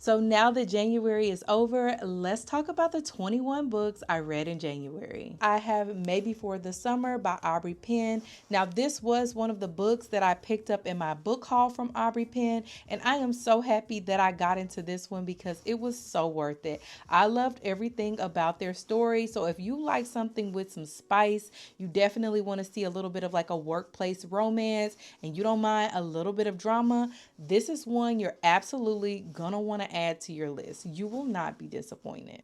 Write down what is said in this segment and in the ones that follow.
So now that January is over, let's talk about the 21 books I read in January. I have Maybe for the Summer by Aubrey Penn. Now, this was one of the books that I picked up in my book haul from Aubrey Penn, and I am so happy that I got into this one because it was so worth it. I loved everything about their story. So if you like something with some spice, you definitely want to see a little bit of like a workplace romance, and you don't mind a little bit of drama, this is one you're absolutely gonna want to add to your list. You will not be disappointed.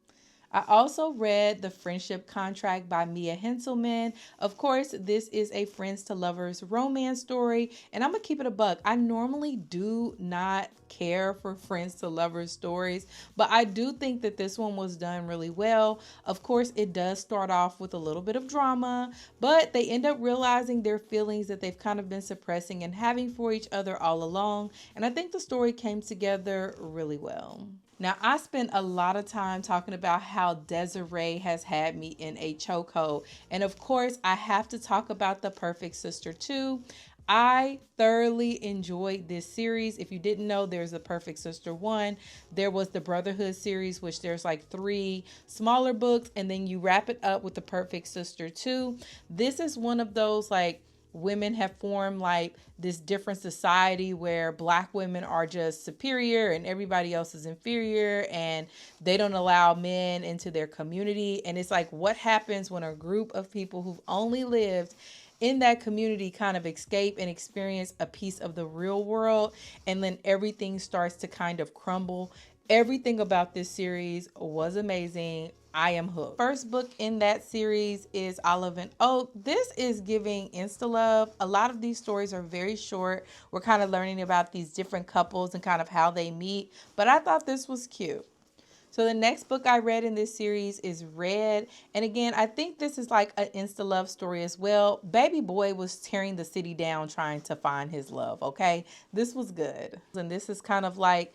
I also read The Friendship Contract by Mia Henselman. Of course, this is a friends to lovers romance story, and I'm gonna keep it a buck. I normally do not care for friends to lovers stories, but I do think that this one was done really well. Of course, it does start off with a little bit of drama, but they end up realizing their feelings that they've kind of been suppressing and having for each other all along, and I think the story came together really well. Now, I spent a lot of time talking about how Desiree has had me in a chokehold. And of course, I have to talk about The Perfect Sister 2. I thoroughly enjoyed this series. If you didn't know, there's The Perfect Sister 1. There was the Brotherhood series, which there's like 3 smaller books, and then you wrap it up with The Perfect Sister 2. This is one of those like women have formed like this different society where black women are just superior and everybody else is inferior, and they don't allow men into their community. And it's like, what happens when a group of people who've only lived in that community kind of escape and experience a piece of the real world, and then everything starts to kind of crumble. Everything about this series was amazing. I am hooked. First book in that series is Olive and Oak. This is giving insta love. A lot of these stories are very short. We're kind of learning about these different couples and kind of how they meet, but I thought this was cute. So the next book I read in this series is Red. And again, I think this is like an insta love story as well. Baby boy was tearing the city down trying to find his love, okay? This was good. And this is kind of like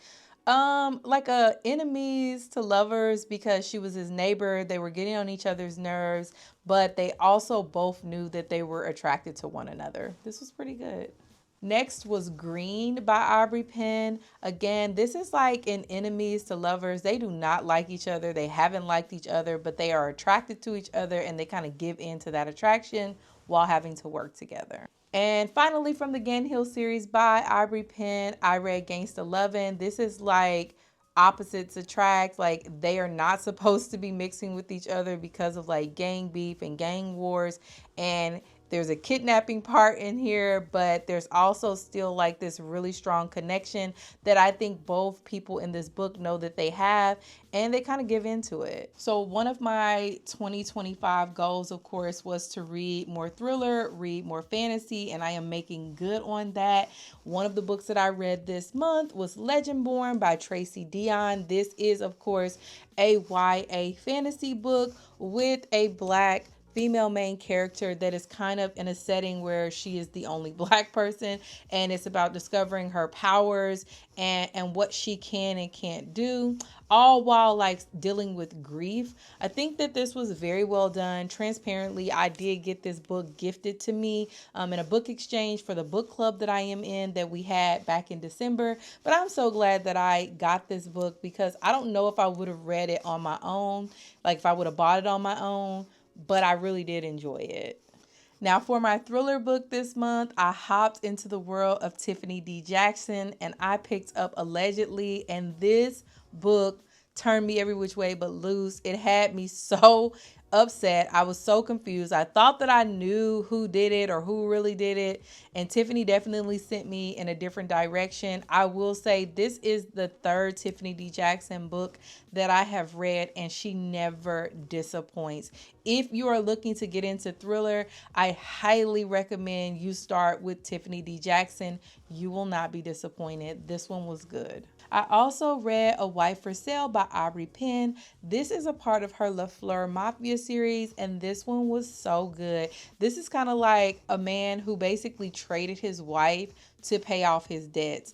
a enemies to lovers, because she was his neighbor. They were getting on each other's nerves, but they also both knew that they were attracted to one another. This was pretty good. Next was Green by Aubrey Penn. Again, this is like an enemies to lovers. They do not like each other. They haven't liked each other, but they are attracted to each other, and they kind of give in to that attraction while having to work together. And finally, from the Gan Hill series by Aubrey Penn, I read Gangsta Lovin'. This is like opposites attract. Like, they are not supposed to be mixing with each other because of like gang beef and gang wars. And there's a kidnapping part in here, but there's also still like this really strong connection that I think both people in this book know that they have, and they kind of give into it. So one of my 2025 goals, of course, was to read more thriller, read more fantasy, and I am making good on that. One of the books that I read this month was Legendborn by Tracy Dion. This is, of course, a YA fantasy book with a black female main character that is kind of in a setting where she is the only black person, and it's about discovering her powers and what she can and can't do, all while like dealing with grief. I think that this was very well done. Transparently, I did get this book gifted to me in a book exchange for the book club that I am in that we had back in December. But I'm so glad that I got this book, because I don't know if I would have read it on my own, like if I would have bought it on my own, but I really did enjoy it. Now, for my thriller book this month, I hopped into the world of Tiffany D. Jackson, and I picked up Allegedly, and this book turned me every which way but loose. It had me so upset. I was so confused. I thought that I knew who did it or who really did it, and Tiffany definitely sent me in a different direction. I will say this is the third Tiffany D. Jackson book that I have read, and she never disappoints. If you are looking to get into thriller, I highly recommend you start with Tiffany D. Jackson. You will not be disappointed. This one was good. I also read A Wife for Sale by Aubrey Penn. This is a part of her La Fleur Mafia series, and this one was so good. This is kind of like a man who basically traded his wife to pay off his debts.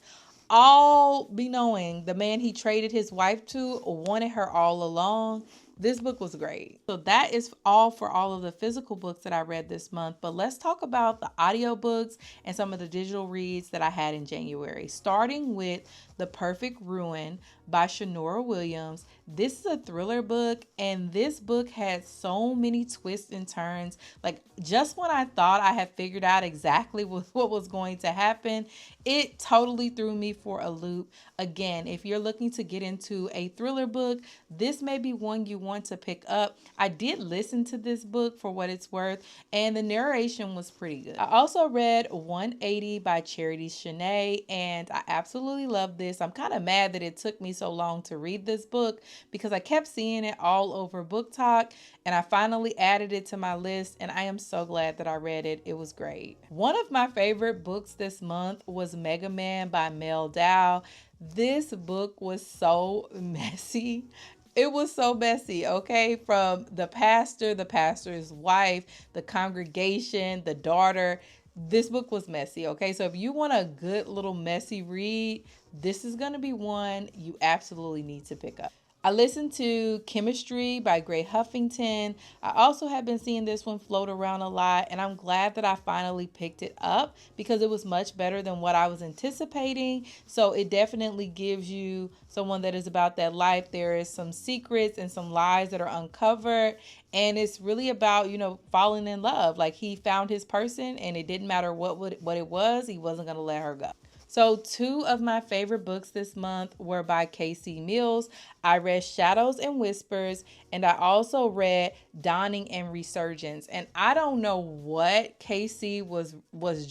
All be knowing the man he traded his wife to wanted her all along. This book was great. So that is all for all of the physical books that I read this month. But let's talk about the audiobooks and some of the digital reads that I had in January. Starting with The Perfect Ruin by Shanora Williams. This is a thriller book, and this book had so many twists and turns. Like, just when I thought I had figured out exactly what was going to happen, it totally threw me for a loop. Again, if you're looking to get into a thriller book, this may be one you want to pick up. I did listen to this book for what it's worth, and the narration was pretty good. I also read 180 by Charity Shanae, and I absolutely love this. I'm kind of mad that it took me so long to read this book because I kept seeing it all over Book Talk, and I finally added it to my list, and I am so glad that I read it. It was great. One of my favorite books this month was Mega Man by Mel Dow. This book was so messy. It was so messy, okay? From the pastor, the pastor's wife, the congregation, the daughter. This book was messy, okay? So if you want a good little messy read, this is going to be one you absolutely need to pick up. I listened to Chemistry by Gray Huffington. I also have been seeing this one float around a lot, and I'm glad that I finally picked it up because it was much better than what I was anticipating. So it definitely gives you someone that is about that life. There is some secrets and some lies that are uncovered, and it's really about, falling in love. Like, he found his person, and it didn't matter what it was, he wasn't going to let her go. So 2 of my favorite books this month were by Casey Mills. I read Shadows and Whispers, and I also read Dawning and Resurgence. And I don't know what Casey was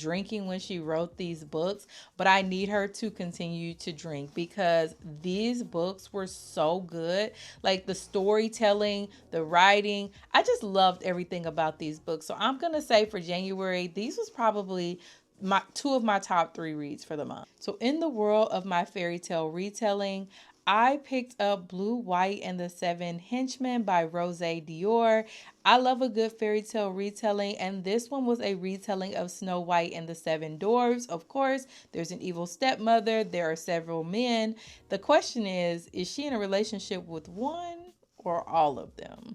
drinking when she wrote these books, but I need her to continue to drink because these books were so good. Like, the storytelling, the writing, I just loved everything about these books. So I'm going to say for January, these was probably 2 of my top 3 reads for the month. So in the world of my fairy tale retelling, I picked up Blue, White, and the Seven Henchmen by Rose Dior. I love a good fairy tale retelling, and this one was a retelling of Snow White and the Seven Dwarfs. Of course, there's an evil stepmother. There are several men. The question is she in a relationship with one or all of them?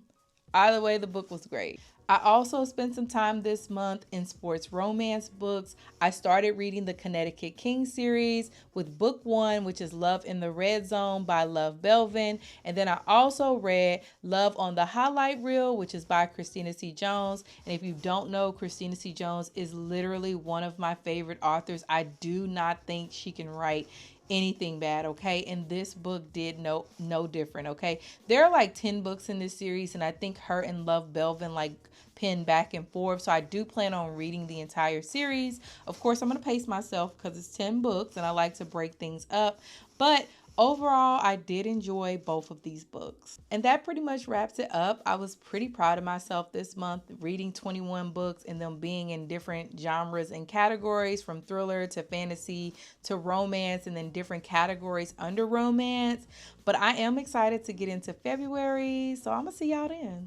Either way, the book was great. I also spent some time this month in sports romance books. I started reading the Connecticut King series with book 1, which is Love in the Red Zone by Love Belvin. And then I also read Love on the Highlight Reel, which is by Christina C. Jones. And if you don't know, Christina C. Jones is literally one of my favorite authors. I do not think she can write anything bad, okay? And this book did no different, okay? There are like 10 books in this series, and I think her and Love Belvin like pen back and forth. So I do plan on reading the entire series. Of course, I'm going to pace myself because it's 10 books and I like to break things up. But overall, I did enjoy both of these books. And that pretty much wraps it up. I was pretty proud of myself this month, reading 21 books and them being in different genres and categories, from thriller to fantasy to romance, and then different categories under romance. But I am excited to get into February, so I'm going to see y'all then.